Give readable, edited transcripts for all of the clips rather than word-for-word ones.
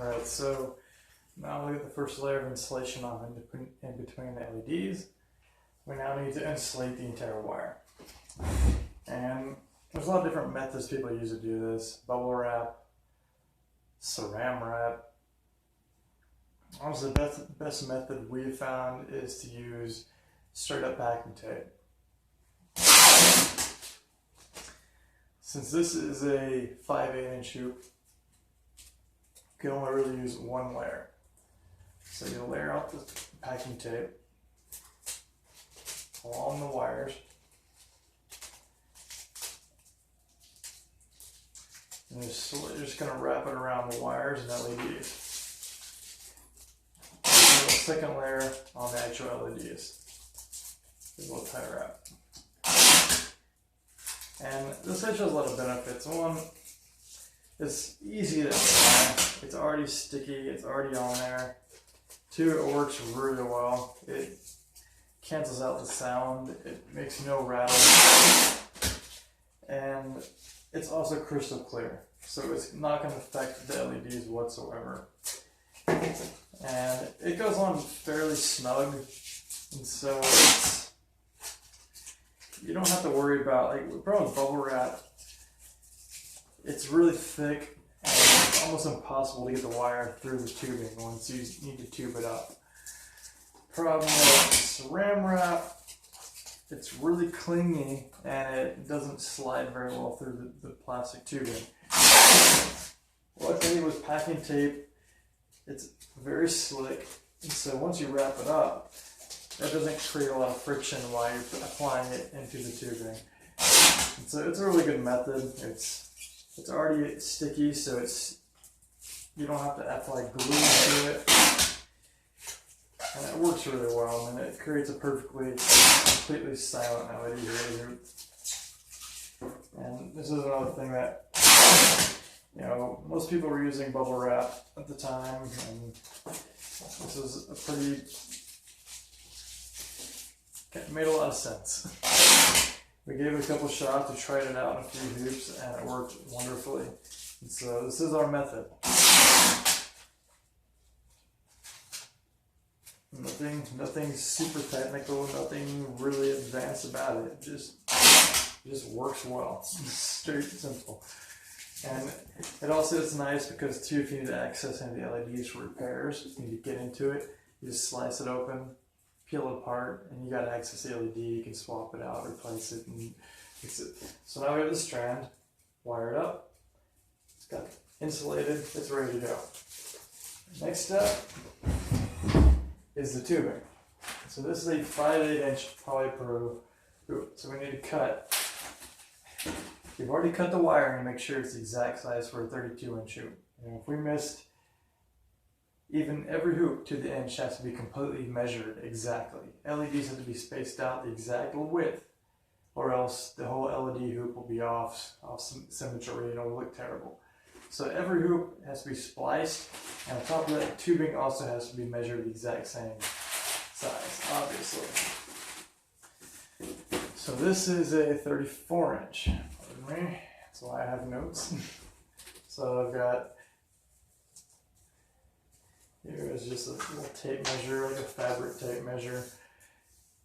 Alright, so now we get the first layer of insulation off in between the LEDs. We now need to insulate the entire wire. And there's a lot of different methods people use to do this. Bubble wrap, saran wrap. Honestly, the best method we've found is to use straight up packing tape. Since this is a 5/8 inch hoop, you can only really use one layer. So you layer out the packing tape along the wires. And you're just going to wrap it around the wires and LEDs. And a second layer on the actual LEDs. A little tie wrap. And this actually has a lot of benefits. One, it's easy to apply. It's already sticky. It's already on there. Two, it works really well. It cancels out the sound. It makes no rattle. And it's also crystal clear. So it's not going to affect the LEDs whatsoever. And it goes on fairly snug. And so you don't have to worry about, like, with bubble wrap, it's really thick and it's almost impossible to get the wire through the tubing once you need to tube it up. Problem with saran wrap, it's really clingy and it doesn't slide very well through the plastic tubing. Luckily with packing tape, it's very slick, and so once you wrap it up, that doesn't create a lot of friction while you're applying it into the tubing. And so it's a really good method. It's already sticky, so you don't have to apply glue to it. And it works really well, and it creates a completely silent LED hoop. And this is another thing that, most people were using bubble wrap at the time, and this is it made a lot of sense. We gave it a couple shots, we tried it out in a few hoops, and it worked wonderfully. And so this is our method. Nothing super technical, nothing really advanced about it. It just works well. Straight and simple. And it also is nice because too, if you need to access any of the LEDs for repairs, if you need to get into it, you just slice it open, peel it apart, and you got to access the LED. You can swap it out, replace it, and fix it. So now we have the strand wired up. It's got insulated. It's ready to go. Next step is the tubing. So this is a 5/8 inch polypro hoop. So we need to cut. You've already cut the wiring to make sure it's the exact size for a 32 inch hoop. And if we missed, even every hoop to the inch has to be completely measured exactly. LEDs have to be spaced out the exact width, or else the whole LED hoop will be off symmetry. It'll look terrible. So every hoop has to be spliced, and on top of that, tubing also has to be measured the exact same size, obviously. So this is a 34 inch. Pardon me. That's why I have notes. So I've got, here is just a little tape measure, like a fabric tape measure.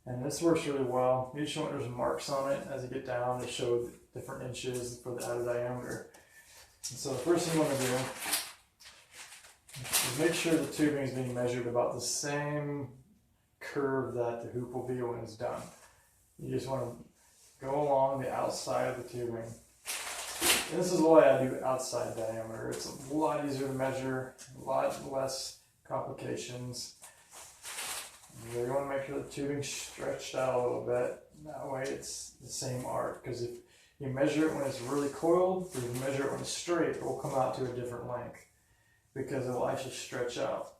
And this works really well. Usually there's marks on it as you get down to show different inches for the outer diameter. And so the first thing you want to do is make sure the tubing is being measured about the same curve that the hoop will be when it's done. You just want to go along the outside of the tubing. And this is why I do outside diameter. It's a lot easier to measure, a lot less complications. You want to make sure the tubing's stretched out a little bit. That way it's the same arc, because if you measure it when it's really coiled, or you measure it when it's straight, it will come out to a different length because it will actually stretch out.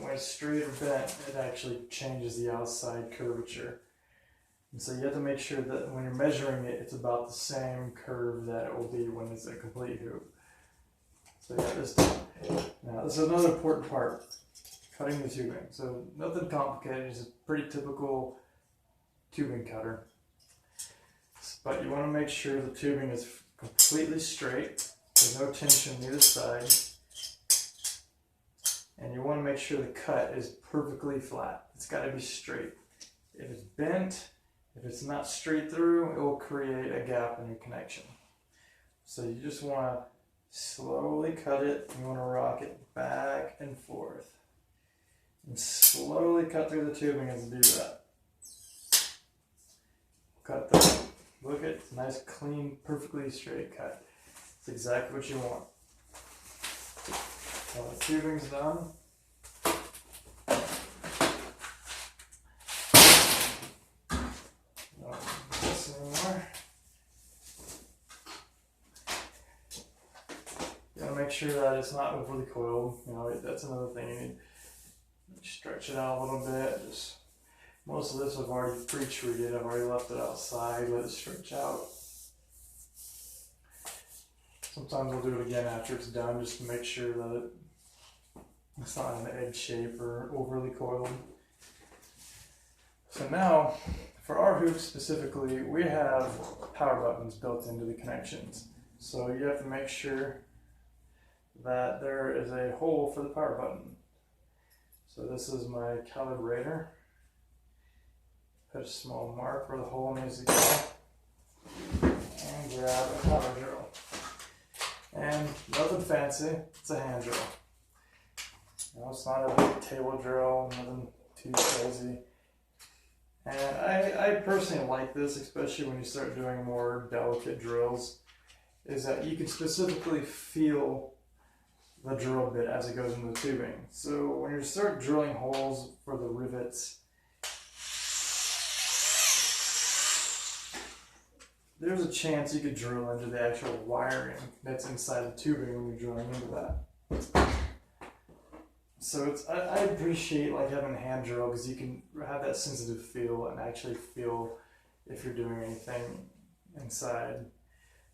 When it's straight or bent, it actually changes the outside curvature. And so you have to make sure that when you're measuring it, it's about the same curve that it will be when it's a complete hoop. So you got this done. Now this is another important part, cutting the tubing. So nothing complicated, it's a pretty typical tubing cutter. But you want to make sure the tubing is completely straight. There's no tension on either side. and you want to make sure the cut is perfectly flat. It's got to be straight. If it's bent, if it's not straight through, it will create a gap in your connection. So you just want to slowly cut it. You want to rock it back and forth. And slowly cut through the tubing as you do that. Cut the, look at it's a nice, clean, perfectly straight cut. It's exactly what you want. Now the tubing's done. Don't do this anymore. You gotta make sure that it's not overly coiled. You know, that's another thing you need. Stretch it out a little bit. Just most of this I've already pre-treated. I've already left it outside, let it stretch out. Sometimes I'll do it again after it's done just to make sure that it's not in an egg shape or overly coiled. So now, for our hoops specifically, we have power buttons built into the connections. So you have to make sure that there is a hole for the power button. So this is my calibrator. Put a small mark where the hole needs to go. And grab a power drill. And nothing fancy, it's a hand drill. You know, it's not a big table drill, nothing too crazy. And I personally like this, especially when you start doing more delicate drills, is that you can specifically feel the drill bit as it goes into the tubing. So when you start drilling holes for the rivets, there's a chance you could drill into the actual wiring that's inside the tubing when you're drilling into that. So it's I appreciate like having a hand drill because you can have that sensitive feel and actually feel if you're doing anything inside.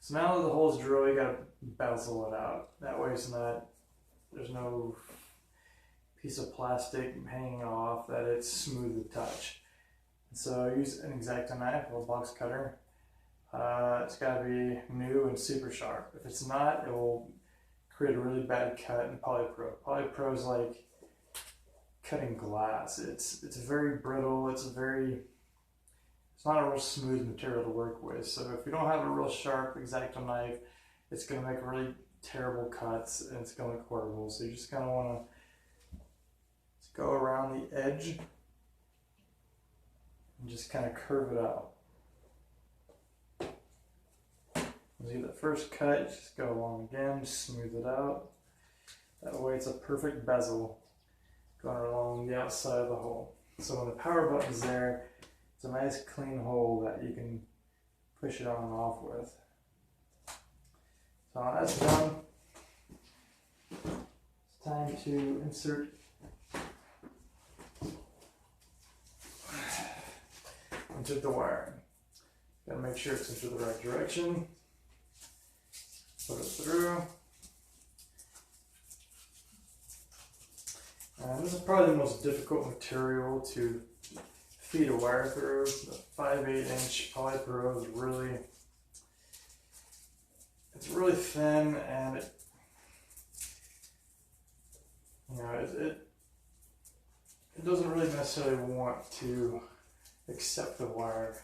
So now that the hole's drilled, you gotta bezel it out. That way it's not, there's no piece of plastic hanging off, that it's smooth to touch. So I use an X-Acto knife or a box cutter. It's got to be new and super sharp. If it's not, it will create a really bad cut in polypro. Polypro is like cutting glass. It's very brittle. It's not a real smooth material to work with. So if you don't have a real sharp X-Acto knife, it's going to make really terrible cuts and it's going to look horrible. So you just kind of want to go around the edge and just kind of curve it out. As you get the first cut, just go along again, smooth it out. That way it's a perfect bezel going along the outside of the hole. So when the power button's there, it's a nice clean hole that you can push it on and off with. So when that's done, it's time to insert the wiring. Gotta make sure it's into the right direction. Put it through. And this is probably the most difficult material to feed a wire through. The 5/8 inch polypro is really thin, and it doesn't really necessarily want to accept the wire.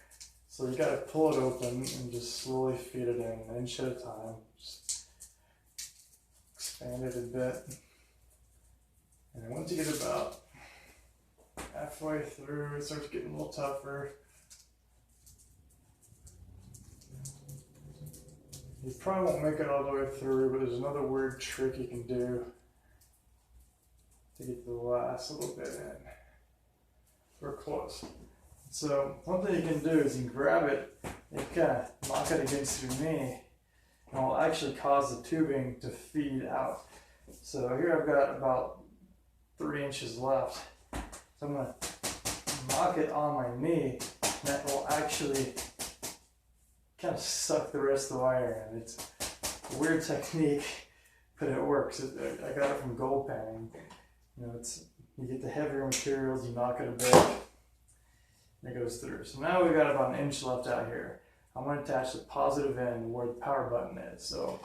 So you got to pull it open and just slowly feed it in, an inch at a time. Just expand it a bit. And then once you get about halfway through, it starts getting a little tougher. You probably won't make it all the way through, but there's another weird trick you can do to get the last little bit in. We're close. So one thing you can do is you can grab it and kind of knock it against your knee, and it will actually cause the tubing to feed out. So here I've got about 3 inches left. So I'm going to knock it on my knee, and that will actually kind of suck the rest of the wire in. It's a weird technique, but it works. I got it from gold panning. You get the heavier materials, you knock it a bit, and it goes through. So now we've got about an inch left out here. I'm going to attach the positive end where the power button is. So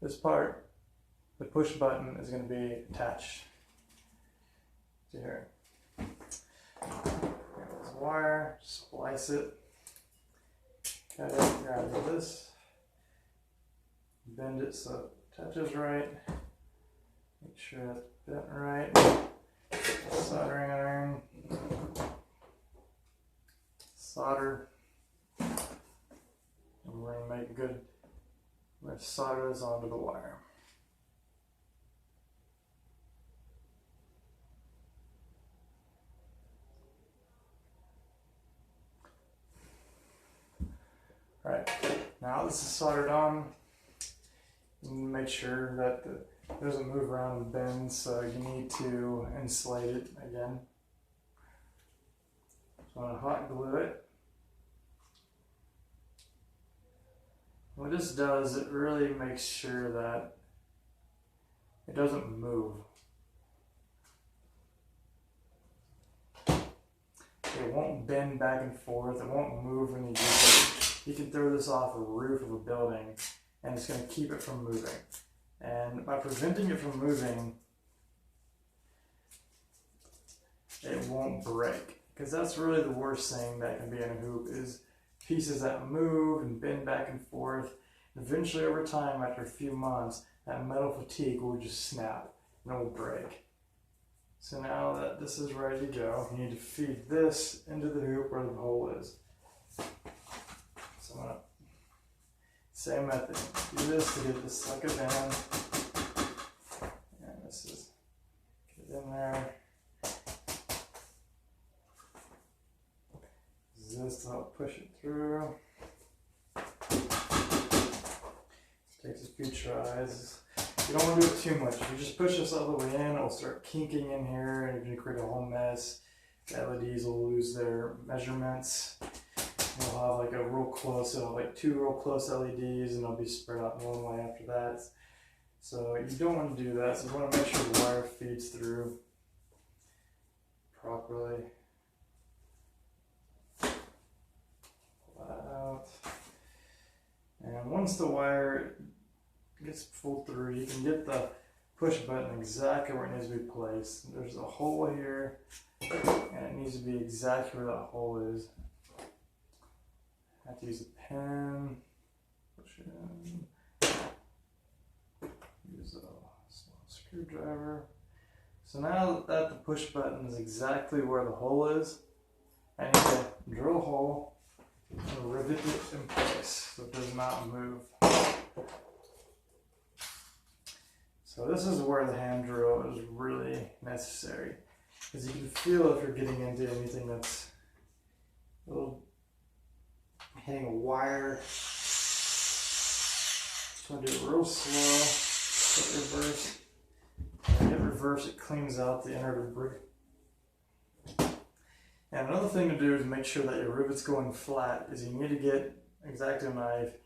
this part the push button is going to be attached to here. This wire, splice it, cut it, grab this, bend it so it touches right, make sure it's bent right, soldering iron, solder, and we're going to make good, let's solder this onto the wire. Alright, now this is soldered on. Make sure that it doesn't move around and bend, so you need to insulate it again. So I'm going to hot glue it. What this does, it really makes sure that it doesn't move. It won't bend back and forth, it won't move when you use it. You can throw this off a roof of a building and it's going to keep it from moving. And by preventing it from moving, it won't break. Because that's really the worst thing that can be in a hoop is pieces that move and bend back and forth. And eventually over time, after a few months, that metal fatigue will just snap and it will break. So now that this is ready to go, you need to feed this into the hoop where the hole is. So I'm gonna, same method, do this to get this sucker down. And this is, get in there. Use this to help push it through. Takes a few tries. You don't want to do it too much. If you just push this all the way in, it'll start kinking in here and you're going to create a whole mess. The LEDs will lose their measurements. You'll have like a real close, you'll have like 2 real close LEDs and they'll be spread out in one way after that. So you don't want to do that. So you want to make sure the wire feeds through properly. Pull that out. And once the wire gets pulled through, you can get the push button exactly where it needs to be placed. There's a hole here, and it needs to be exactly where that hole is. I have to use a pen, push it in, use a small screwdriver. So now that the push button is exactly where the hole is, I need to drill a hole and rivet it in place so it does not move. So this is where the hand drill is really necessary, because you can feel if you're getting into anything that's a little hitting a wire. Just want to do it real slow. Hit reverse. When you hit reverse, it cleans out the inner debris. And another thing to do is make sure that your rivet's going flat. Is you need to get an X-Acto knife